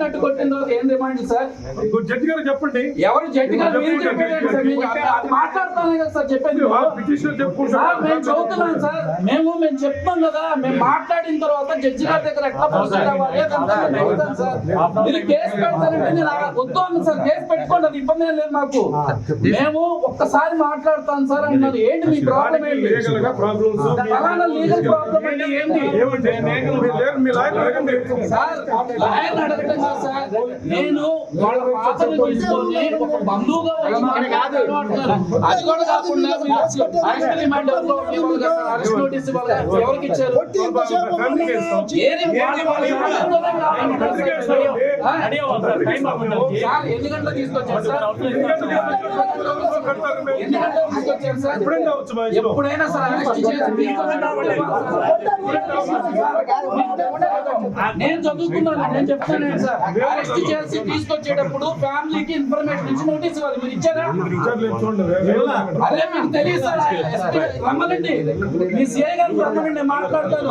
కొట్టినట్టు కొట్టిన తర్వాత ఏం డిమాండ్ సార్? జడ్జి గారు చెప్పండి. ఎవరు జడ్జి గారు? మీరు చెప్పేది సార్, మీరు అది మాట్లాడతానే కదా సార్ చెప్పేది. పిటిషన్ సార్ మేము చదువుతున్నాం సార్, మేము చెప్తాం కదా, మేము మాట్లాడిన తర్వాత జడ్జి గారి దగ్గర ఎట్లా ప్రొసీడ్ అవ్వాలి అదంతా మేము చెప్తాం సార్. మీరు కేసు పెడతారంటే నేను వద్దు అన్న సార్, కేసు పెట్టుకోండి, అది ఇబ్బంది ఏం లేదు మాకు. మేము ఒక్కసారి మాట్లాడతాను సార్ అంటున్నారు. ఏంటి మీ ప్రాబ్లం? ఏంటి ఫలానా లీగల్ ప్రాబ్లం అంటే ఏంటి సార్? లాయర్ అడగటం కాదు సార్, నేను వాళ్ళ ఫాదర్ని తీసుకొని ఒక బంధువుగా వచ్చి మాట్లాడాను అంటున్నారు. అది కూడా కాకుండా అరెస్ట్ రిమాండ్ అరెస్ట్ నోటీస్ ఎవరికి ఇచ్చారు? సార్ ఎన్ని గంటలకు తీసుకొచ్చారు సార్? ఎన్ని గంటలకు తీసుకొచ్చారు సార్? ఎప్పుడైనా సార్ అరెస్ట్ చేసి నేను చదువుకున్నాను, నేను చెప్తాను సార్. అరెస్ట్ చేసి తీసుకొచ్చేటప్పుడు ఫ్యామిలీకి ఇన్ఫర్మేషన్ ఇచ్చి నోటీస్ ఇవ్వాలి. మీరు ఇచ్చారా? అదే మీకు తెలియదు సార్. రమ్మనండి, మీ సిఐ గారు రమ్మనండి, మాట్లాడతాను.